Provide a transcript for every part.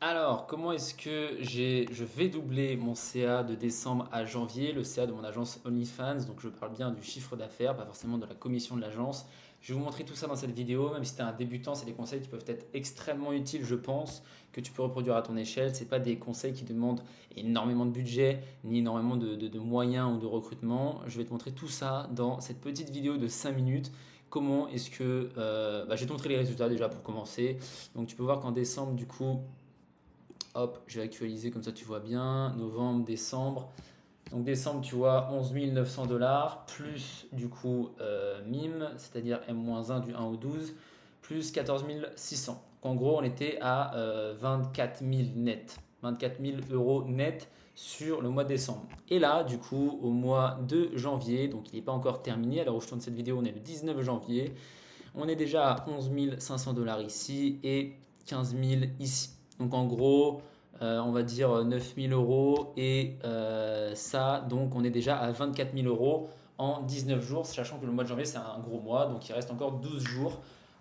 Alors, comment est-ce que je vais doubler mon CA de décembre à janvier, le CA de mon agence OnlyFans, donc je parle bien du chiffre d'affaires, pas forcément de la commission de l'agence. Je vais vous montrer tout ça dans cette vidéo, même si tu es un débutant, c'est des conseils qui peuvent être extrêmement utiles, je pense, que tu peux reproduire à ton échelle. Ce pas des conseils qui demandent énormément de budget, ni énormément de moyens ou de recrutement. Je vais te montrer tout ça dans cette petite vidéo de 5 minutes. Comment est-ce que... je vais te montrer les résultats déjà pour commencer. Donc tu peux voir qu'en décembre, du coup, hop, je vais actualiser comme ça tu vois bien. Novembre, décembre. Donc décembre, tu vois, 11 900 dollars, plus du coup MIM, c'est-à-dire M-1 du 1 au 12, plus 14 600. Donc en gros, on était à 24 000 net, 24 000 euros net sur le mois de décembre. Et là, du coup, au mois de janvier, donc il n'est pas encore terminé, à l'heure où je tourne cette vidéo, on est le 19 janvier, on est déjà à 11 500 dollars ici et 15 000 ici. Donc en gros, on va dire 9 000 euros et ça, donc on est déjà à 24 000 euros en 19 jours, sachant que le mois de janvier c'est un gros mois, donc il reste encore 12 jours.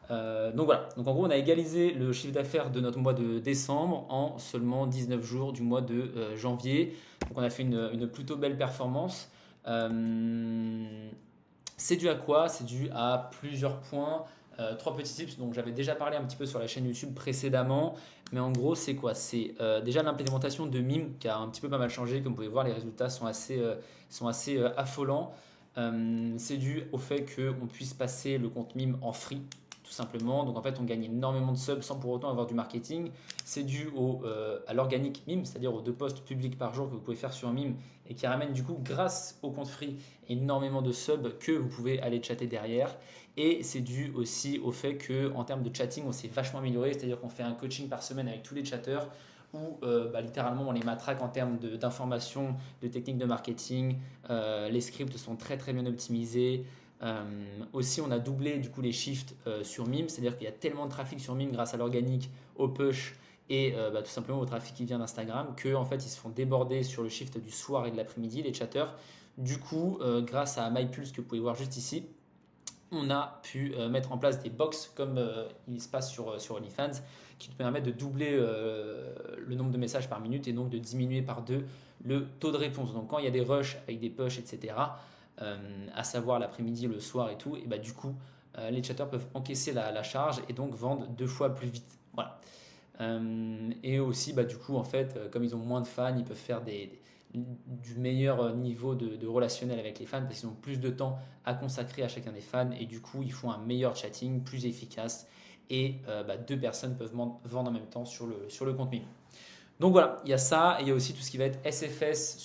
Donc voilà, donc en gros on a égalisé le chiffre d'affaires de notre mois de décembre en seulement 19 jours du mois de janvier. Donc on a fait une plutôt belle performance. C'est dû à quoi? C'est dû à plusieurs points. Trois petits tips dont j'avais déjà parlé un petit peu sur la chaîne YouTube précédemment. Mais en gros, c'est quoi? C'est déjà l'implémentation de Mime qui a un petit peu pas mal changé. Comme vous pouvez voir, les résultats sont assez affolants. C'est dû au fait qu'on puisse passer le compte Mime en free, tout simplement. Donc en fait, on gagne énormément de subs sans pour autant avoir du marketing. C'est dû à l'organique Mime, c'est-à-dire aux 2 posts publics par jour que vous pouvez faire sur Mime et qui ramènent du coup, grâce au compte free, énormément de subs que vous pouvez aller chatter derrière. Et c'est dû aussi au fait qu'en termes de chatting, on s'est vachement amélioré, c'est-à-dire qu'on fait un coaching par semaine avec tous les chatteurs où littéralement on les matraque en termes d'informations, de techniques de marketing. Les scripts sont très très bien optimisés. Aussi, on a doublé du coup les shifts sur Mime, c'est-à-dire qu'il y a tellement de trafic sur Mime grâce à l'organique, au push et tout simplement au trafic qui vient d'Instagram que en fait ils se font déborder sur le shift du soir et de l'après-midi les chatteurs. Du coup, grâce à MyPulse que vous pouvez voir juste ici, on a pu mettre en place des box comme il se passe sur OnlyFans qui te permettent de doubler le nombre de messages par minute et donc de diminuer par 2 le taux de réponse. Donc quand il y a des rushs avec des pushs, etc., à savoir l'après-midi, le soir et tout, et bah, du coup, les chatteurs peuvent encaisser la charge et donc vendre 2 fois plus vite. Voilà. Et aussi, bah, du coup, en fait, comme ils ont moins de fans, ils peuvent faire du meilleur niveau de relationnel avec les fans parce qu'ils ont plus de temps à consacrer à chacun des fans et du coup, ils font un meilleur chatting, plus efficace et 2 personnes peuvent vendre en même temps sur le compte Mime. Donc voilà, il y a ça et il y a aussi tout ce qui va être SFS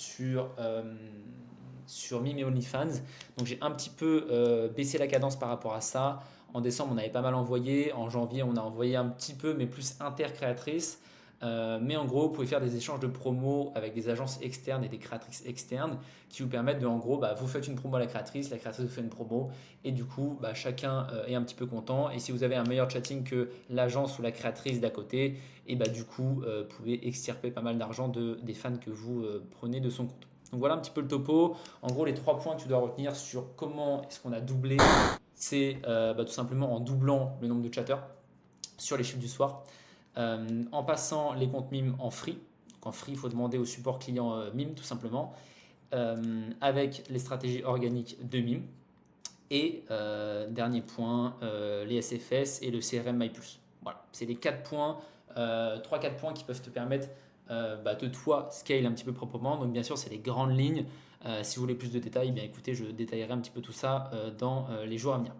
sur Mime et OnlyFans. Donc j'ai un petit peu baissé la cadence par rapport à ça. En décembre, on avait pas mal envoyé. En janvier, on a envoyé un petit peu, mais plus intercréatrices. Mais en gros, vous pouvez faire des échanges de promos avec des agences externes et des créatrices externes qui vous permettent de, en gros, vous faites une promo à la créatrice vous fait une promo, et du coup, chacun est un petit peu content. Et si vous avez un meilleur chatting que l'agence ou la créatrice d'à côté, et du coup, vous pouvez extirper pas mal d'argent des fans que vous prenez de son compte. Donc voilà un petit peu le topo. En gros, les 3 points que tu dois retenir sur comment est-ce qu'on a doublé, c'est tout simplement en doublant le nombre de chatters sur les chiffres du soir, en passant les comptes Mime en free. Donc en free, il faut demander au support client Mime tout simplement, avec les stratégies organiques de Mime. Et dernier point, les SFS et le CRM MyPulse. Voilà, c'est les 4 points, 3-4 points qui peuvent te permettre de toi scale un petit peu proprement. Donc bien sûr, c'est les grandes lignes. Si vous voulez plus de détails, bien écoutez, je détaillerai un petit peu tout ça dans les jours à venir.